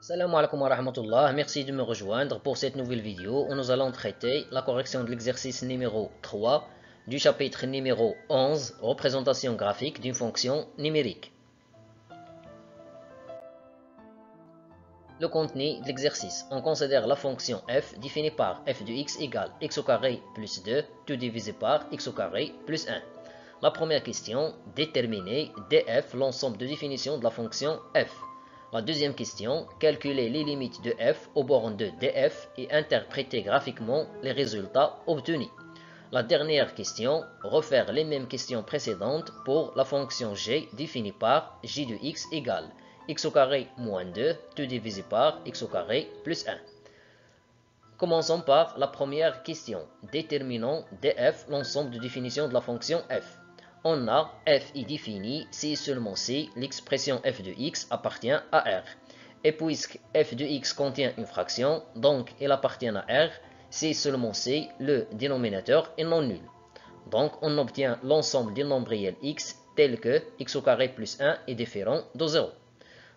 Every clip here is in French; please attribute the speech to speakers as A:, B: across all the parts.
A: Salam alaikum wa rahmatullah, merci de me rejoindre pour cette nouvelle vidéo où nous allons traiter la correction de l'exercice numéro 3 du chapitre numéro 11, représentation graphique d'une fonction numérique. Le contenu de l'exercice. On considère la fonction f définie par f de x égale x au carré plus 2, tout divisé par x au carré plus 1. La première question, déterminer df l'ensemble de définition de la fonction f. La deuxième question, calculer les limites de f aux bornes de df et interpréter graphiquement les résultats obtenus. La dernière question, refaire les mêmes questions précédentes pour la fonction g définie par j de x égale x au carré moins 2, tout divisé par x au carré plus 1. Commençons par la première question. Déterminons df l'ensemble de définition de la fonction f. On a f est défini si et seulement si l'expression f de x appartient à R. Et puisque f de x contient une fraction, donc elle appartient à R, si et seulement si le dénominateur est non nul. Donc on obtient l'ensemble des nombres réels x tel que x au carré plus 1 est différent de 0.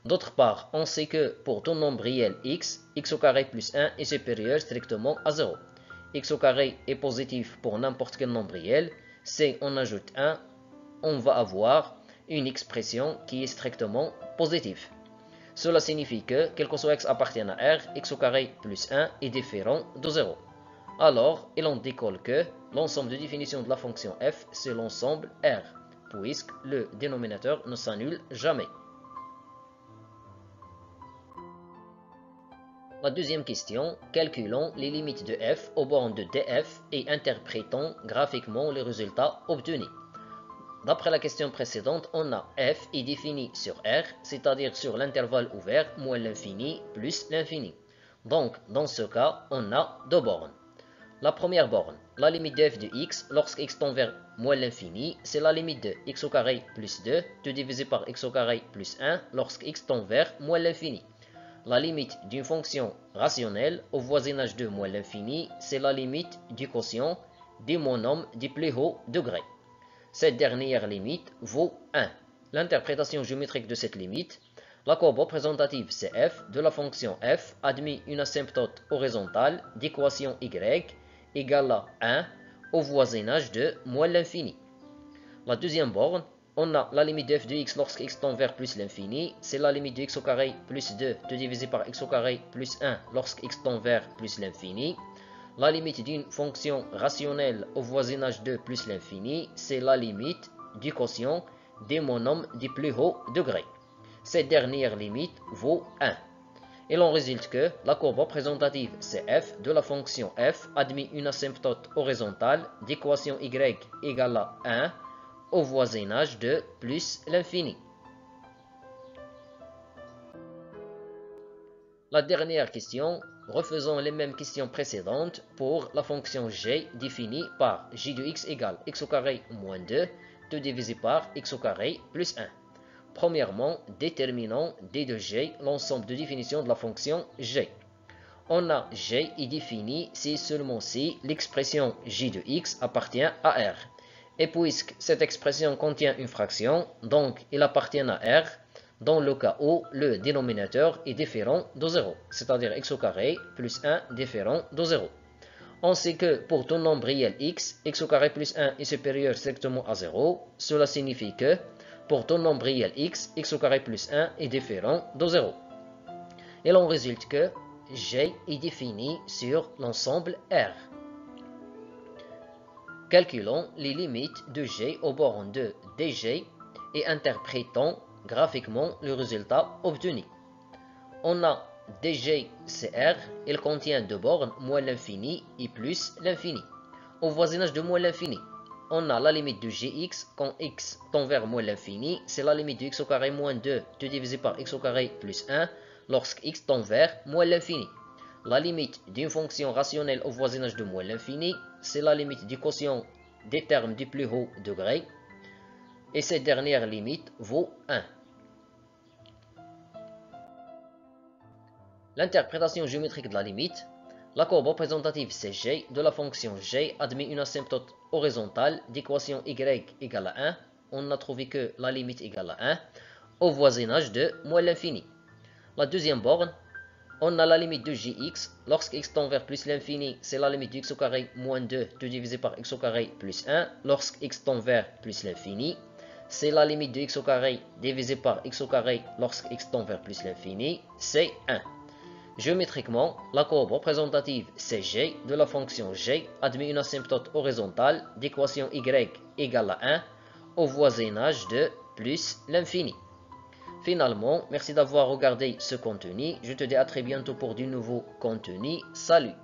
A: D'autre part, on sait que pour tout nombre réel x, x au carré plus 1 est supérieur strictement à 0. X au carré est positif pour n'importe quel nombre réel. Si on ajoute 1, on va avoir une expression qui est strictement positive. Cela signifie que, quel que soit x appartient à R, x au carré plus 1 est différent de 0. Alors, il en découle que l'ensemble de définition de la fonction f, c'est l'ensemble R, puisque le dénominateur ne s'annule jamais. La deuxième question, calculons les limites de f aux bornes de df et interprétons graphiquement les résultats obtenus. D'après la question précédente, on a f est défini sur R, c'est-à-dire sur l'intervalle ouvert moins l'infini plus l'infini. Donc, dans ce cas, on a deux bornes. La première borne, la limite de f de x lorsque x tend vers moins l'infini, c'est la limite de x au carré plus 2, tout divisé par x au carré plus 1 lorsque x tend vers moins l'infini. La limite d'une fonction rationnelle au voisinage de moins l'infini, c'est la limite du quotient des monomes du plus haut degré. Cette dernière limite vaut 1. L'interprétation géométrique de cette limite, la courbe représentative CF de la fonction f admet une asymptote horizontale d'équation y égale à 1 au voisinage de moins l'infini. La deuxième borne, on a la limite de f de x lorsque x tend vers plus l'infini, c'est la limite de x au carré plus 2 divisé par x au carré plus 1 lorsque x tend vers plus l'infini. La limite d'une fonction rationnelle au voisinage de plus l'infini, c'est la limite du quotient des monomes du plus haut degré. Cette dernière limite vaut 1. Il en résulte que la courbe représentative CF de la fonction f admet une asymptote horizontale d'équation y égale à 1 au voisinage de plus l'infini. La dernière question, refaisons les mêmes questions précédentes pour la fonction g définie par j de x égale x au carré moins 2, tout divisé par x au carré plus 1. Premièrement, déterminons d de g l'ensemble de définition de la fonction g. On a g est défini si et seulement si l'expression j de x appartient à R. Et puisque cette expression contient une fraction, donc il appartient à R dans le cas où le dénominateur est différent de 0, c'est-à-dire x au carré plus 1 différent de 0. On sait que pour tout nombre réel x, x au carré plus 1 est supérieur strictement à 0. Cela signifie que pour tout nombre réel x, x au carré plus 1 est différent de 0. Il en résulte que g est défini sur l'ensemble R. Calculons les limites de g aux bornes de dg et interprétons graphiquement le résultat obtenu. On a dg CR, il contient deux bornes, moins l'infini et plus l'infini. Au voisinage de moins l'infini, on a la limite de gx quand x tend vers moins l'infini, c'est la limite de x au carré moins 2 divisé par x au carré plus 1 lorsque x tend vers moins l'infini. La limite d'une fonction rationnelle au voisinage de moins l'infini, c'est la limite du quotient des termes du plus haut degré, et cette dernière limite vaut 1. L'interprétation géométrique de la limite, la courbe représentative CG de la fonction g admet une asymptote horizontale d'équation y égale à 1, on a trouvé que la limite égale à 1, au voisinage de moins l'infini. La deuxième borne, On a la limite de Jx. Lorsque x tend vers plus l'infini, c'est la limite de x au carré moins 2, tout divisé par x au carré plus 1. Lorsque x tend vers plus l'infini, c'est la limite de x au carré divisé par x au carré lorsque x tend vers plus l'infini, c'est 1. Géométriquement, la courbe représentative CG de la fonction g admet une asymptote horizontale d'équation y égale à 1 au voisinage de plus l'infini. Finalement, merci d'avoir regardé ce contenu. Je te dis à très bientôt pour du nouveau contenu. Salut!